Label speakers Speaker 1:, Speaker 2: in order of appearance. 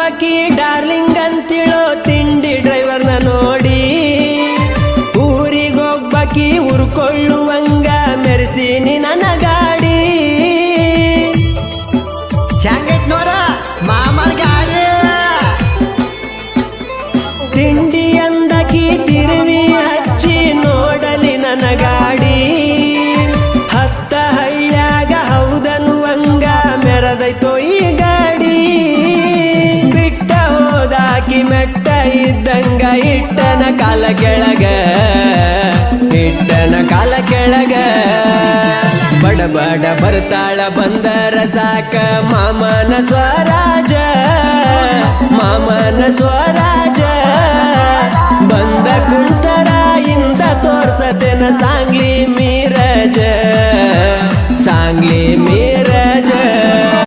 Speaker 1: ಒಬ್ಬಕಿ darling ಅಂತಿಳೋ ತಿಂಡಿ ಡ್ರೈವರ್ನ ನೋಡಿ ಊರಿಗೊಬ್ಬಕಿ ಉರ್ಕೊಳ್ಳುವಂಗ ಮೆರೆಸೀನಿ ನನ್ನ ಗಾಡಿ
Speaker 2: ಹೆಂಗೈತ್ ನೋಡ ಮಾಮನ ಗಾಡಿ
Speaker 1: ತಿಂಡಿ ಅಂದಕಿ ತಿರುವಿ ಹಚ್ಚಿ ನೋಡಲಿ ನನ್ನ ಗಾಡಿ ಹತ್ತ ಹಳ್ಳ್ಯಾಗ ಹೌದನ್ನುವಂಗ ಮೆರದೈತೋ ಈ ಗಾಡಿ ಬಿಟ್ಟ ಹೋದಾಕಿ ಮೆಟ್ಟ ಇದ್ದಂಗ ಇಟ್ಟನ ಕಾಲ ಕೆಳಗ ಇಟ್ಟನ ಕಾಲ ಕೆಳಗ ಬಡ ಬಡ ಬರ್ತಾಳ ಬಂದರ ಸಾಕ ಮಾಮನ ಸ್ವರಾಜ ಮಾಮನ ಸ್ವರಾಜ ಬಂದ ಕುಂತರ ಇಂದ ತೋರ್ಸತೆನ ಸಾಂಗ